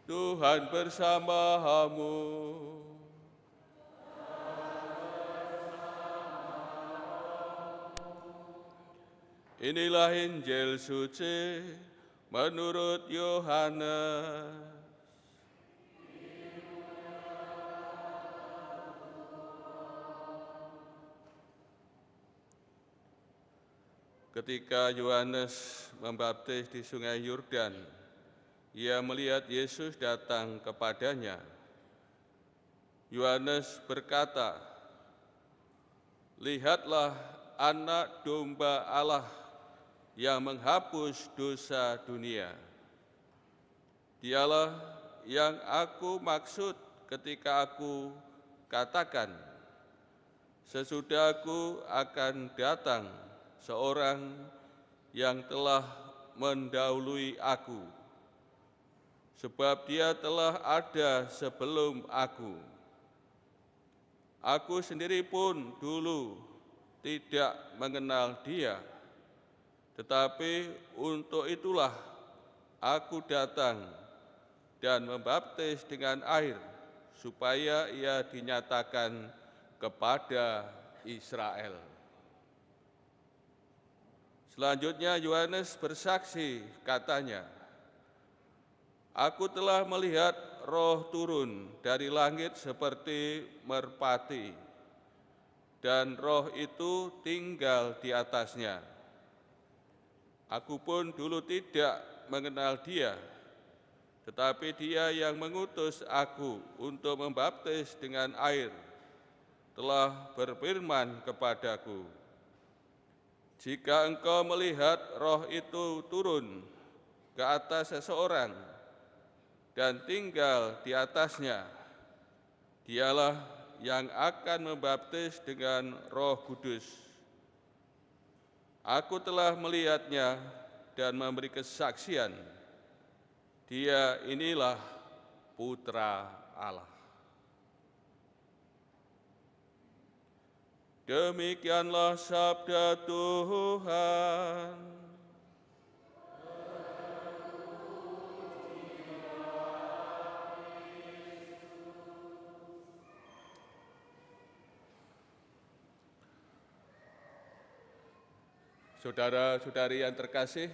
Tuhan bersamamu. Inilah Injil suci menurut Yohanes. Ketika Yohanes membaptis di Sungai Yordan, ia melihat Yesus datang kepadanya. Yohanes berkata, "Lihatlah Anak Domba Allah yang menghapus dosa dunia. Dialah yang aku maksud ketika aku katakan, sesudah aku akan datang seorang yang telah mendahului aku, sebab dia telah ada sebelum aku. Aku sendiri pun dulu tidak mengenal dia, tetapi untuk itulah aku datang dan membaptis dengan air, supaya ia dinyatakan kepada Israel." Selanjutnya Yohanes bersaksi, katanya, "Aku telah melihat Roh turun dari langit seperti merpati, dan Roh itu tinggal di atasnya. Aku pun dulu tidak mengenal dia, tetapi dia yang mengutus aku untuk membaptis dengan air telah berfirman kepadaku, jika engkau melihat Roh itu turun ke atas seseorang dan tinggal di atasnya, dialah yang akan membaptis dengan Roh Kudus. Aku telah melihatnya dan memberi kesaksian, dia inilah Putra Allah." Demikianlah sabda Tuhan. Saudara-saudari yang terkasih,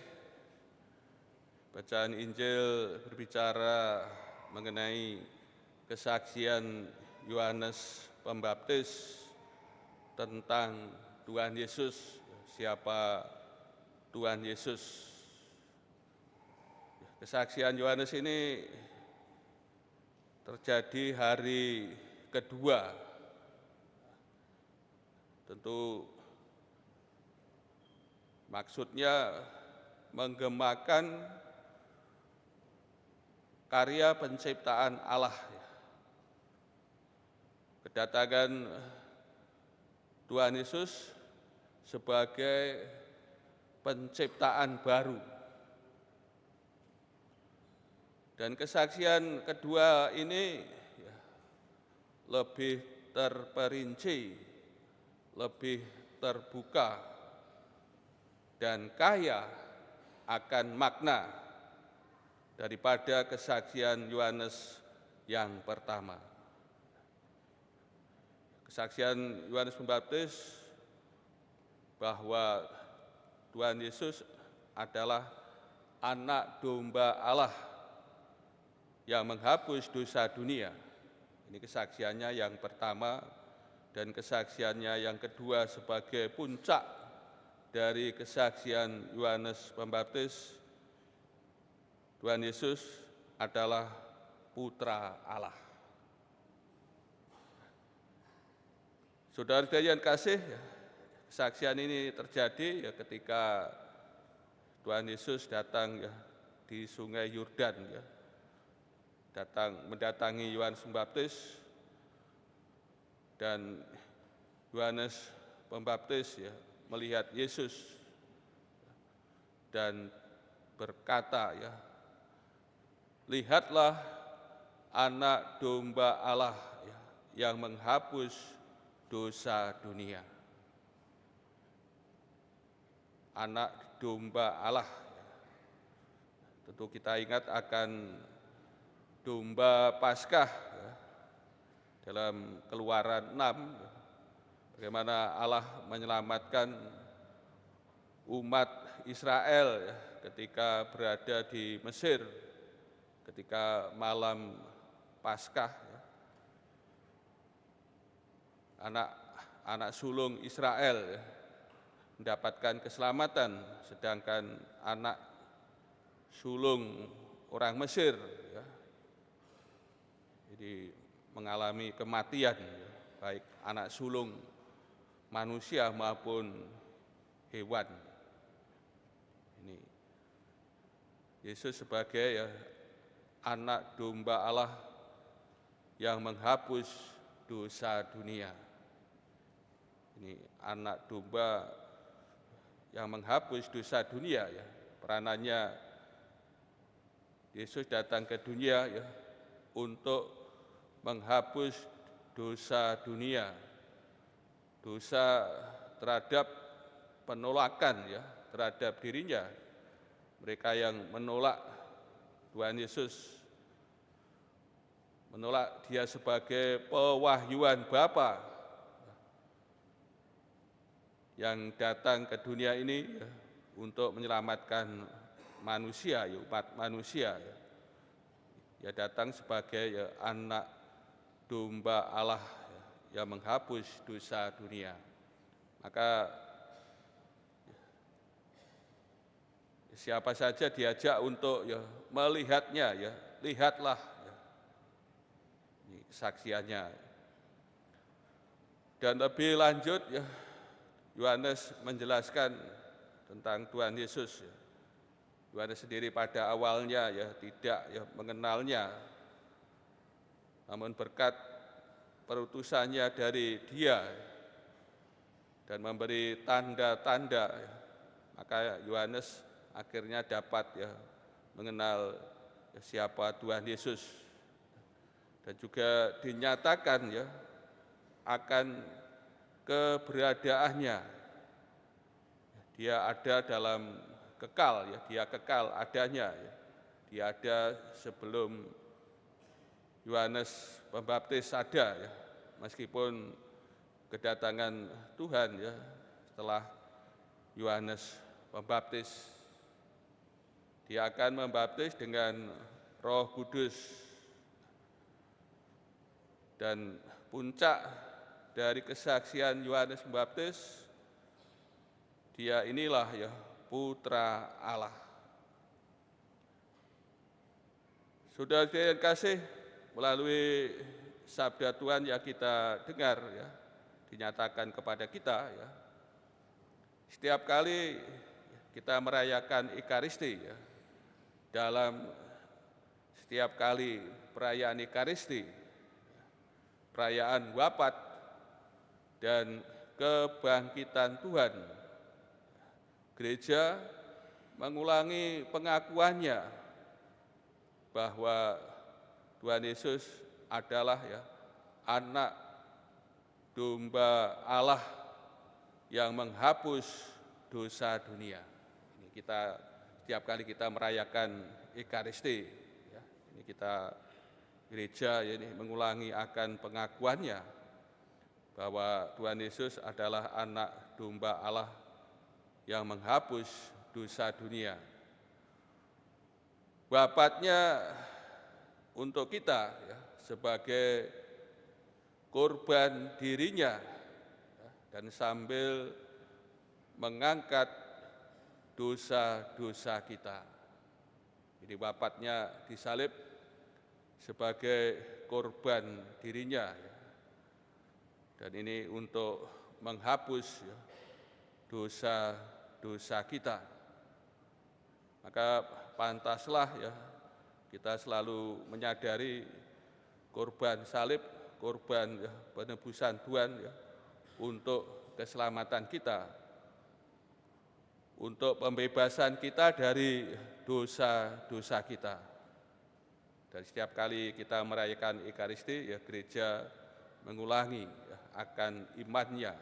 bacaan Injil berbicara mengenai kesaksian Yohanes Pembaptis tentang Tuhan Yesus. Siapa Tuhan Yesus? Kesaksian Yohanes ini terjadi hari kedua. Tentu maksudnya menggemakan karya penciptaan Allah. Kedatangan Tuhan Yesus sebagai penciptaan baru. Dan kesaksian kedua ini lebih terperinci, lebih terbuka, dan kaya akan makna daripada kesaksian Yohanes yang pertama. Kesaksian Yohanes Pembaptis bahwa Tuhan Yesus adalah Anak Domba Allah yang menghapus dosa dunia. Ini kesaksiannya yang pertama, dan kesaksiannya yang kedua sebagai puncak dari kesaksian Yohanes Pembaptis, Tuhan Yesus adalah Putra Allah. Saudara-saudari yang kasih, kesaksian ini terjadi ketika Tuhan Yesus datang di Sungai Yordan, mendatangi Yohanes Pembaptis, dan Yohanes Pembaptis melihat Yesus dan berkata, "Lihatlah Anak Domba Allah yang menghapus dosa dunia." Anak Domba Allah. Tentu kita ingat akan domba Paskah ya, dalam Keluaran 6, bagaimana Allah menyelamatkan umat Israel ya, ketika berada di Mesir, ketika malam Paskah, ya, anak sulung Israel ya, mendapatkan keselamatan, sedangkan anak sulung orang Mesir ya, jadi mengalami kematian, ya, baik anak sulung manusia maupun hewan. Ini Yesus sebagai ya, anak domba Allah yang menghapus dosa dunia. Ini anak domba yang menghapus dosa dunia ya. Peranannya Yesus datang ke dunia ya untuk menghapus dosa dunia. Dosa terhadap penolakan ya terhadap dirinya. Mereka yang menolak Tuhan Yesus, menolak Dia sebagai pewahyuan Bapa yang datang ke dunia ini ya, untuk menyelamatkan manusia, ya, umat manusia. Ya. Dia datang sebagai ya, anak domba Allah ya, yang menghapus dosa dunia. Maka siapa saja diajak untuk ya, melihatnya, ya, lihatlah ya. Ini kesaksiannya. Dan lebih lanjut, ya, Yohanes menjelaskan tentang Tuhan Yesus. Ya. Yohanes sendiri pada awalnya ya tidak ya, mengenalnya, namun berkat perutusannya dari Dia dan memberi tanda-tanda, ya, maka Yohanes akhirnya dapat ya mengenal ya, siapa Tuhan Yesus, dan juga dinyatakan ya akan keberadaannya. Dia ada dalam kekal ya, dia kekal adanya ya. Dia ada sebelum Yohanes Pembaptis ada ya. Meskipun kedatangan Tuhan ya setelah Yohanes Pembaptis, Dia akan membaptis dengan Roh Kudus, dan puncak dari kesaksian Yohanes Pembaptis, Dia inilah ya Putra Allah. Saudara yang kasih, melalui sabda Tuhan yang kita dengar ya, dinyatakan kepada kita ya, setiap kali kita merayakan Ekaristi ya, dalam setiap kali perayaan Ekaristi, perayaan wafat dan kebangkitan Tuhan, gereja mengulangi pengakuannya bahwa Tuhan Yesus adalah ya anak domba Allah yang menghapus dosa dunia. Ini kita setiap kali kita merayakan Ekaristi, ya, ini kita gereja ya, ini mengulangi akan pengakuannya bahwa Tuhan Yesus adalah anak domba Allah yang menghapus dosa dunia. Wafatnya untuk kita ya, sebagai korban dirinya ya, dan sambil mengangkat dosa-dosa kita. Jadi wafatnya disalib sebagai korban dirinya ya. Dan ini untuk menghapus ya, dosa-dosa kita. Maka pantaslah ya kita selalu menyadari korban salib, korban ya, penebusan Tuhan ya, untuk keselamatan kita, untuk pembebasan kita dari dosa-dosa kita. Dan setiap kali kita merayakan Ekaristi, ya gereja mengulangi ya, akan imannya,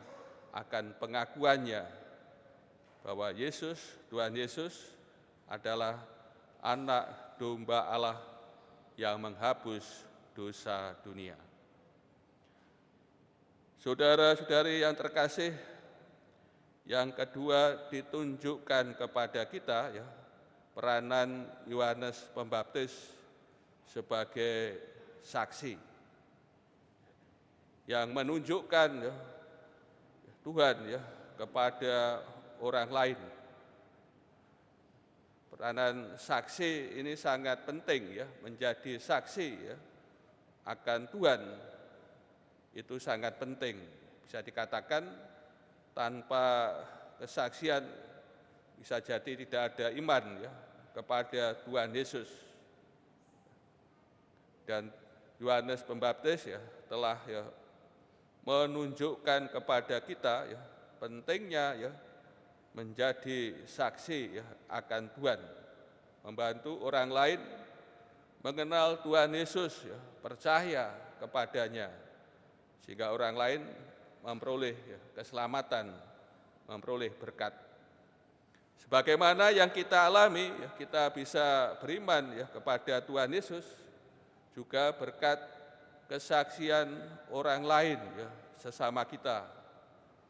akan pengakuannya bahwa Yesus, Tuhan Yesus adalah anak domba Allah yang menghapus dosa dunia. Saudara-saudari yang terkasih, yang kedua ditunjukkan kepada kita ya, peranan Yohanes Pembaptis sebagai saksi yang menunjukkan ya, Tuhan ya kepada orang lain. Peranan saksi ini sangat penting ya, menjadi saksi ya akan Tuhan itu sangat penting. Bisa dikatakan tanpa kesaksian bisa jadi tidak ada iman ya kepada Tuhan Yesus. Dan Yohanes Pembaptis ya telah ya menunjukkan kepada kita ya pentingnya ya menjadi saksi ya akan Tuhan, membantu orang lain mengenal Tuhan Yesus ya, percaya kepadanya sehingga orang lain memperoleh ya, keselamatan, memperoleh berkat. Sebagaimana yang kita alami, ya, kita bisa beriman ya kepada Tuhan Yesus juga berkat kesaksian orang lain ya, sesama kita.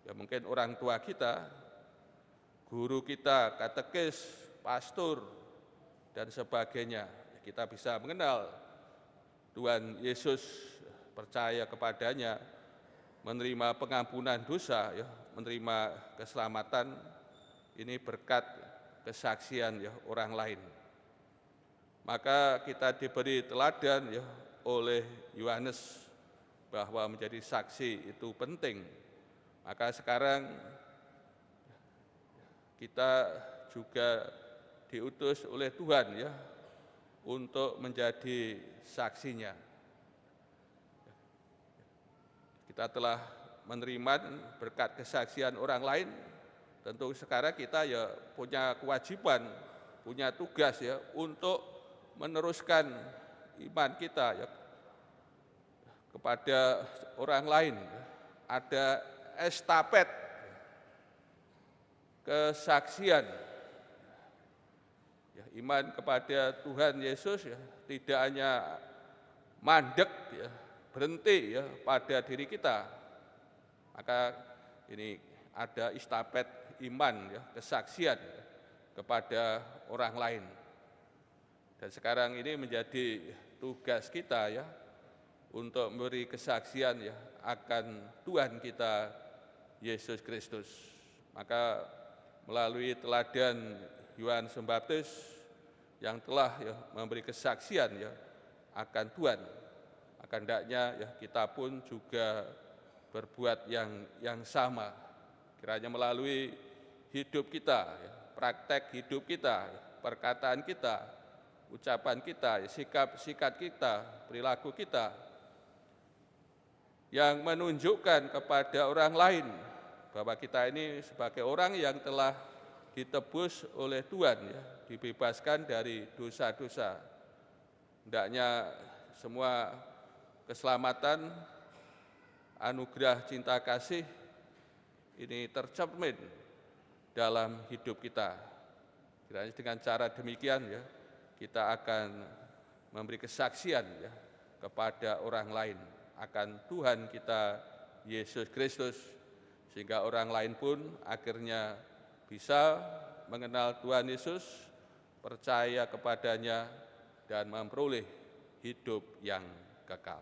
Ya mungkin orang tua kita, guru kita, katekis, pastor, dan sebagainya. Kita bisa mengenal Tuhan Yesus, percaya kepadanya, menerima pengampunan dosa, ya, menerima keselamatan, ini berkat kesaksian ya, orang lain. Maka kita diberi teladan ya, oleh Yohanes bahwa menjadi saksi itu penting. Maka sekarang kita juga diutus oleh Tuhan ya untuk menjadi saksinya. Kita telah menerima berkat kesaksian orang lain, tentu sekarang kita ya punya kewajiban, punya tugas ya untuk meneruskan iman kita ya kepada orang lain. Ada estafet kesaksian ya, iman kepada Tuhan Yesus ya tidak hanya mandek ya, berhenti ya pada diri kita. Maka ini ada estafet iman ya, kesaksian ya, kepada orang lain. Dan sekarang ini menjadi tugas kita ya untuk memberi kesaksian ya akan Tuhan kita Yesus Kristus. Maka melalui teladan Yohanes Pembaptis yang telah ya memberi kesaksian ya akan Tuhan, maka hendaknya ya kita pun juga berbuat yang sama. Kiranya melalui hidup kita, ya, praktek hidup kita, ya, perkataan kita, ucapan kita, sikap kita, perilaku kita, yang menunjukkan kepada orang lain bahwa kita ini sebagai orang yang telah ditebus oleh Tuhan, ya, dibebaskan dari dosa-dosa. Hendaknya semua keselamatan, anugerah cinta kasih ini tercermin dalam hidup kita. Kiranya dengan cara demikian ya, kita akan memberi kesaksian ya kepada orang lain akan Tuhan kita Yesus Kristus, sehingga orang lain pun akhirnya bisa mengenal Tuhan Yesus, percaya kepadanya, dan memperoleh hidup yang kekal.